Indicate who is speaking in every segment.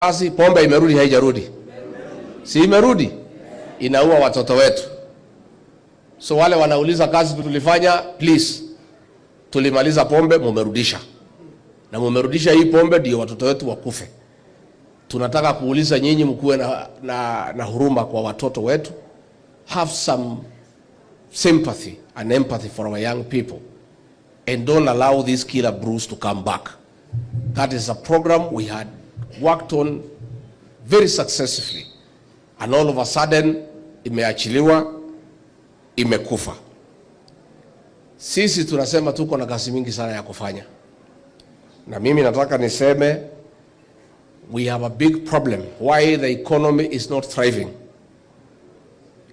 Speaker 1: Kazi pombe imerudi haijarudi? Si imerudi? Inaua watoto wetu. So wale wanauliza kazi tulifanya, please. Tulimaliza pombe, mumerudisha. Na mumerudisha hii pombe ndio watoto wetu wakufe. Tunataka kuuliza nyinyi mkuwe na huruma kwa watoto wetu. Have some sympathy and empathy for our young people. And don't allow this killer brews to come back. That is a program we had worked on very successfully. And all of a sudden, imeachiliwa, imekufa. Sisi tunasema tuko na kazi mingi sana ya kufanya. Na mimi nataka niseme, we have a big problem. Why the economy is not thriving?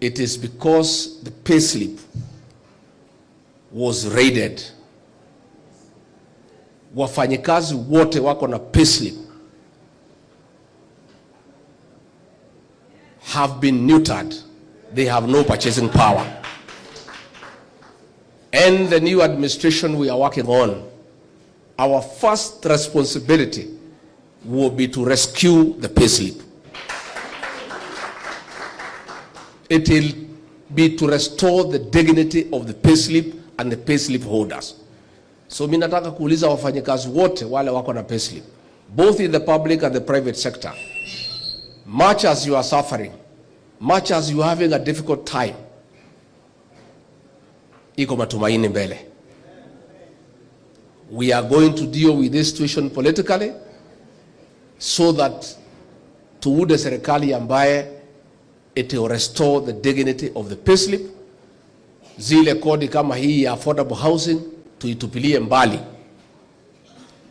Speaker 1: It is because the payslip was raided. Wafanyikazi wote wako na payslip have been neutered. They have no purchasing power. And the new administration we are working on, our first responsibility will be to rescue the payslip. It will be to restore the dignity of the payslip and the payslip holders. So mimi nataka kuuliza wafanyikazi wote wale wako na payslip, both in the public and the private sector, much as you are suffering, much as you are having a difficult time, iko matumaini mbele. We are going to deal with this situation politically so that tuude serikali ambaye it will restore the dignity of the payslip. Zile kodi kama hii ya affordable housing tuitupilie mbali,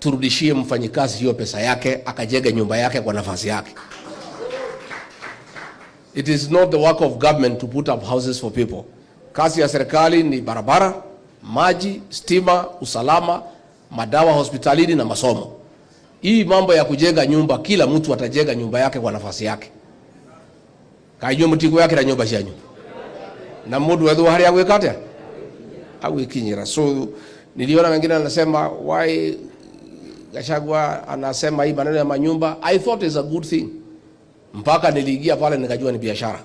Speaker 1: turudishie mfanyikazi hiyo pesa yake akajenge nyumba yake kwa nafasi yake. It is not the work of government to put up houses for people. Kazi ya serikali ni barabara, maji, stima, usalama, madawa hospitalini na masomo. Hii mambo ya kujenga nyumba, kila mtu atajenga nyumba yake kwa nafasi yake. Kaijua mtiko yake na nyumba shanyu. Na mudu wetu hari yawe kate? Awe kinyira. So niliona wengine anasema why Gachagua anasema hii maneno ya manyumba. I thought it's a good thing. Mpaka niliingia pale nikajua ni biashara.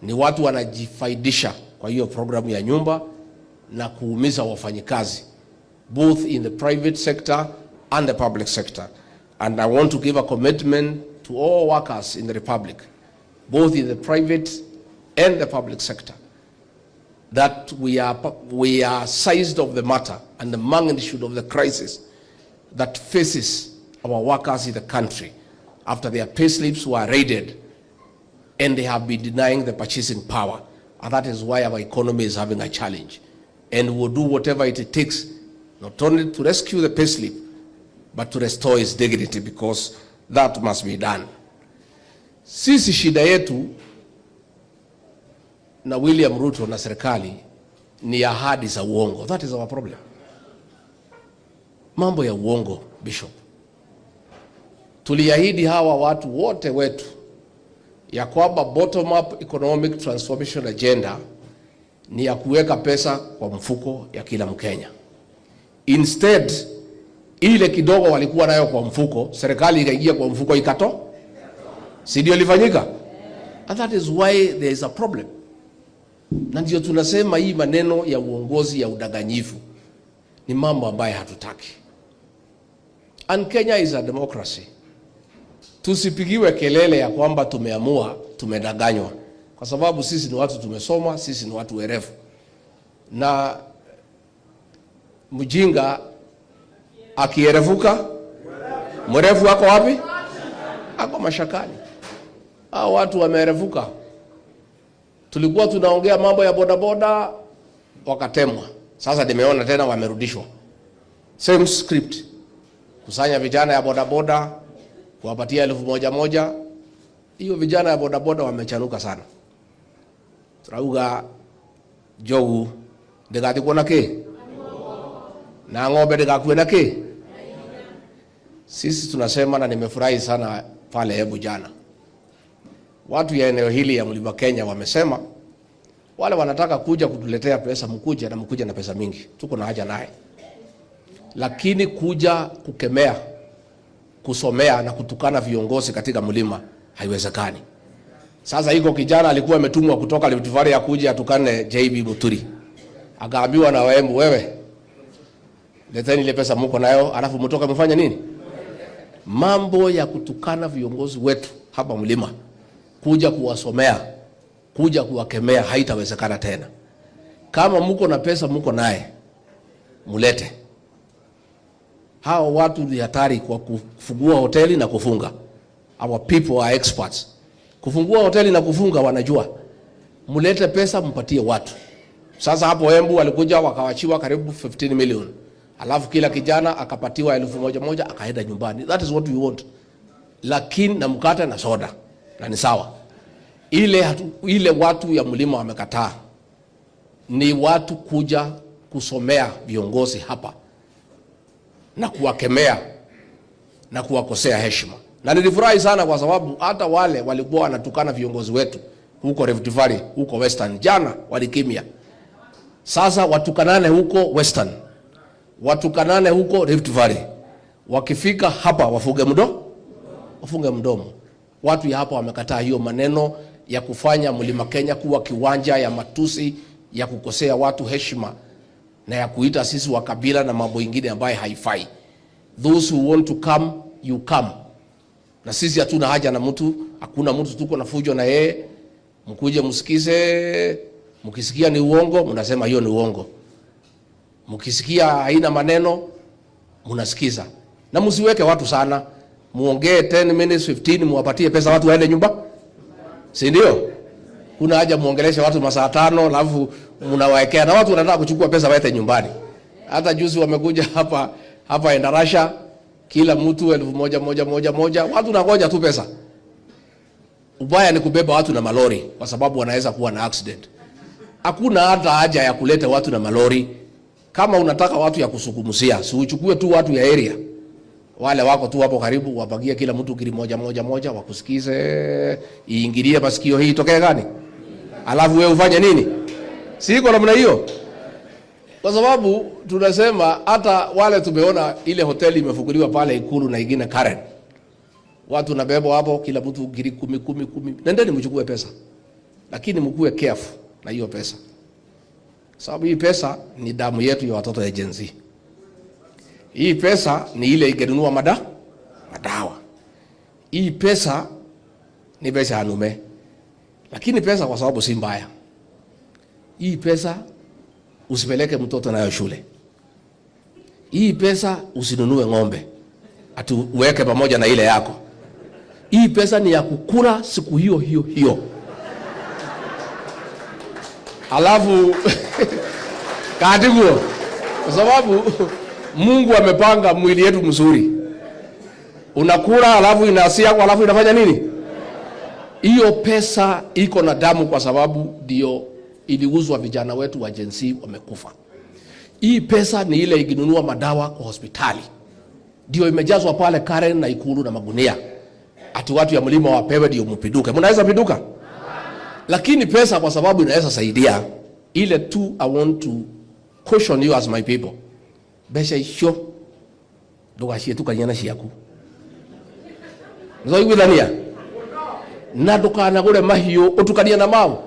Speaker 1: Ni watu wanajifaidisha kwa hiyo programu ya nyumba na kuumiza wafanyikazi, both in the private sector and the public sector. And I want to give a commitment to all workers in the republic, both in the private and the public sector, that we are seized of the matter and the magnitude of the crisis that faces our workers in the country after their payslips were raided and they have been denying the purchasing power. And that is why our economy is having a challenge. And we'll do whatever it takes, not only to rescue the payslip, but to restore its dignity, because that must be done. Sisi shida yetu na William Ruto na serikali ni ahadi za uongo. That is our problem. Mambo ya uongo, Bishop. Tuliahidi hawa watu wote wetu ya kwamba bottom up economic transformation agenda ni ya kuweka pesa kwa mfuko ya kila Mkenya. Instead, ile kidogo walikuwa nayo kwa mfuko, serikali ikaingia kwa mfuko ikato. Si ndio ilifanyika? And that is why there is a problem. Na ndio tunasema hii maneno ya uongozi ya udanganyifu ni mambo ambayo hatutaki. And Kenya is a democracy. Tusipigiwe kelele ya kwamba tumeamua, tumedanganywa. Kwa sababu sisi ni watu tumesoma, sisi ni watu werevu. Na mjinga akierevuka, mwerevu wako wapi? Ako mashakani. Hao watu wamerevuka. Tulikuwa tunaongea mambo ya bodaboda, wakatemwa. Sasa nimeona tena wamerudishwa. Same script. Kusanya vijana ya bodaboda, kuwapatia 1,100. Hiyo vijana ya bodaboda wamechanuka sana. Turauga jogu ndegati kuona ke? Na ng'ombe ndegakue na ke? Sisi tunasema, na nimefurahi sana pale hebu jana, watu ya eneo hili ya Mlima Kenya wamesema wale wanataka kuja kutuletea pesa, mkuje, na mkuje na pesa mingi, tuko na haja naye. Lakini kuja kukemea kusomea na kutukana viongozi katika mlima haiwezekani. Sasa iko kijana alikuwa ametumwa kutoka Rift Valley akuje atukane JB Muturi. Akaambiwa na Waembu, wewe leteni ile pesa mko nayo, alafu mtoka mfanya nini? Mambo ya kutukana viongozi wetu hapa mlima, kuja kuwasomea, kuja kuwakemea haitawezekana tena. Kama mko na pesa mko naye, mulete. Hao watu ni hatari kwa kufungua hoteli na kufunga. Our people are experts. Kufungua hoteli na kufunga wanajua. Mulete pesa mpatie watu. Sasa hapo Embu walikuja wakawachiwa karibu 15 million. Alafu kila kijana akapatiwa 1,000 akaenda nyumbani. That is what we want. Lakini na mkate na soda. Na ni sawa. Ile watu ya mlima wamekataa. Ni watu kuja kusomea viongozi hapa na kuwakemea na kuwakosea heshima. Na nilifurahi sana kwa sababu hata wale walikuwa wanatukana viongozi wetu huko Rift Valley, huko Western, jana walikimya. Sasa watukanane huko Western, watukanane huko Rift Valley. Wakifika hapa wafunge mdomo. Watu ya hapa wamekataa hiyo maneno ya kufanya Mlima Kenya kuwa kiwanja ya matusi, ya kukosea watu heshima na ya kuita sisi wa kabila na mambo mengine ambayo haifai. Those who want to come, you come. Na sisi hatuna haja na mtu, hakuna mtu tuko na fujo na yeye. Mkuje msikize, mkisikia ni uongo, mnasema hiyo ni uongo. Mkisikia haina maneno, mnasikiza. Na msiweke watu sana, muongee 10 minutes, 15, muwapatie pesa watu waende nyumba. Si ndio? Kuna haja muongeleshe watu masaa 5, alafu mnawaekea na watu wanataka kuchukua pesa waende nyumbani. Hata juzi wamekuja hapa Endarasha, kila mtu 1,000, watu nangoja tu pesa. Ubaya ni kubeba watu na malori kwa sababu wanaweza kuwa na accident. Hakuna hata haja ya kuleta watu na malori. Kama unataka watu ya kusukumusia, si uchukue tu watu ya area. Wale wako tu hapo karibu, wapagie kila mtu kili moja wakusikize, iingilie masikio hii tokea gani? Alafu wewe ufanye nini? Siko namna hiyo. Kwa sababu tunasema hata wale tumeona ile hoteli imefunguliwa pale Ikulu na ingine Karen. Watu nabebo hapo kila mtu giri 10. Nendeni mchukue pesa. Lakini mkuwe careful na hiyo pesa. Sababu hii pesa ni damu yetu ya watoto ya Gen Z. Hii pesa ni ile ingenunua madawa. Hii pesa ni pesa ya nume. Lakini pesa kwa sababu si mbaya. Hii pesa usipeleke mtoto nayo shule. Hii pesa usinunue ng'ombe ati uweke pamoja na ile yako. Hii pesa ni ya kukula siku hiyo. Alafu kaadiguo, kwa sababu Mungu amepanga mwili yetu mzuri. Unakula alafu inasia kwa alafu inafanya nini? Hiyo pesa iko na damu kwa sababu ndio iliuzwa vijana wetu wa Gen Z wamekufa. Hii pesa ni ile ikinunua madawa kwa hospitali. Ndio imejazwa pale Karen na Ikulu na magunia. Ati watu ya mlima wapewe ndio mpiduke. Mnaweza piduka? Lakini pesa kwa sababu inaweza saidia. Ile tu I want to caution you as my people. Besha isho ndugashie tukanyana ciaku. Nzoi gwithania. Na ndukanagure mahiũ utukania na mau.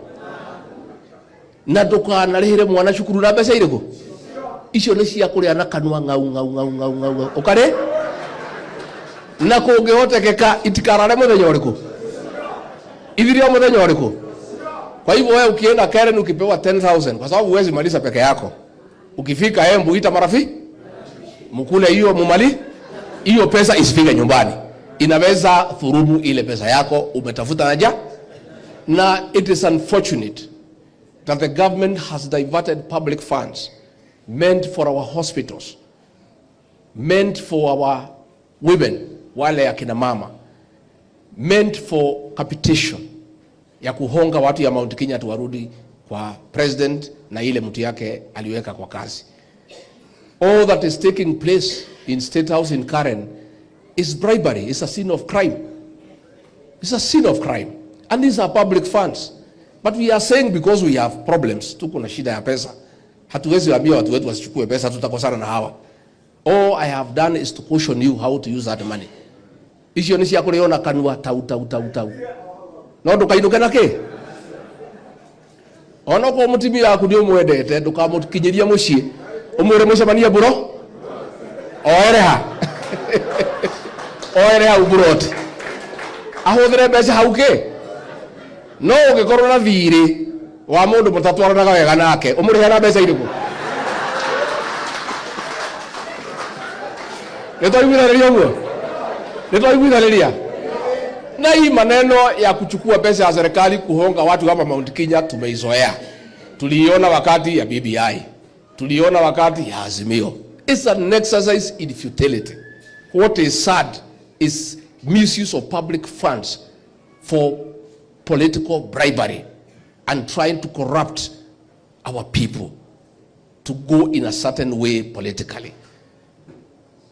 Speaker 1: Na ndukanarĩhĩre mwana cukuru na mbeca irĩkũ? Icio nĩ cia kũrĩa na kanua ngau. Ukare? Na kũngĩhotekeka itikarare mũthenya ũrĩkũ? Ithirio mũthenya ũrĩkũ? Kwa hivyo wewe ukienda Karen ukipewa 10,000 kwa sababu huwezi maliza peke yako. Ukifika Embu ita marafiki mkule hiyo mumali hiyo pesa isifike nyumbani. Inaweza thurubu ile pesa yako umetafuta naja. Na it is unfortunate that the government has diverted public funds meant for our hospitals, meant for our women, wale akina mama, meant for capitation, ya kuhonga watu ya Mount Kenya tuwarudi kwa president na ile mtu yake aliweka kwa kazi. All that is taking place in State House in Karen is bribery. It's a sin of crime. It's a sin of crime. And these are public funds. But we are saying because we have problems, tuko na shida ya pesa, hatuwezi waambia watu wetu wasichukue pesa, tutakosana na hawa. All I have done is to caution you how to use that money. icio ni cia kuriona kanua tau no ndukainuke naki ona ko mutimia yaku ndi umwendete ndukamukinyiria mucii umwire mucemania mburo oereha oereha uburoti ahuthire mbeca hau ki no ungikorwo na thiri wa mundu mutatwaranaga wega nake umurihe na mbeca iriku nitwaiguithaniria na hii maneno ya kuchukua pesa ya serikali kuhonga watu kama Mount Kenya tumeizoea. Tuliona wakati ya BBI, tuliona wakati ya Azimio. It's an exercise in futility. What is sad is misuse of public funds for political bribery and trying to corrupt our people to go in a certain way politically.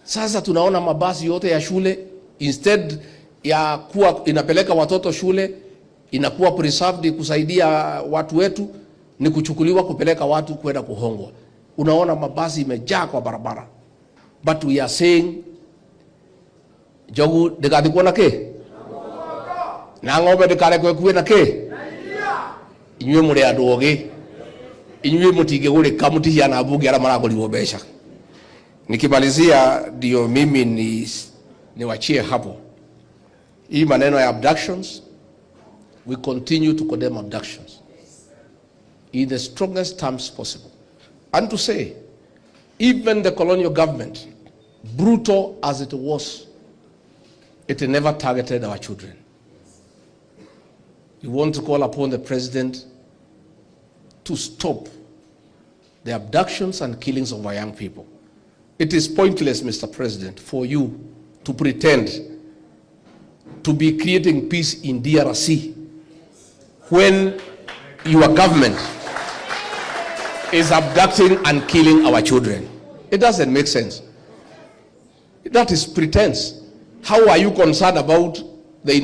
Speaker 1: Sasa tunaona mabasi yote ya shule instead ya kuwa inapeleka watoto shule inakuwa preserved kusaidia watu wetu, ni kuchukuliwa kupeleka watu kwenda kuhongwa. Unaona mabasi imejaa kwa barabara. But we are saying jogu ndikathikwo na ki na ng'ombe ndikarekwe kuwe na ki. Inyuĩ mũrĩ andũ ogĩ, inyuĩ mũtingĩgũrĩka mũtihiana mbunge arĩa maragũrirwo mbeca. Nikimalizia ndio mimi niwachie hapo. Hii maneno ya abductions, we continue to condemn abductions in the strongest terms possible. And to say, even the colonial government, brutal as it was, it never targeted our children. We want to call upon the president to stop the abductions and killings of our young people. It is pointless, Mr. President, for you to pretend to be creating peace in DRC when your government is abducting and killing our children. It doesn't make sense. That is pretense. How are you concerned about the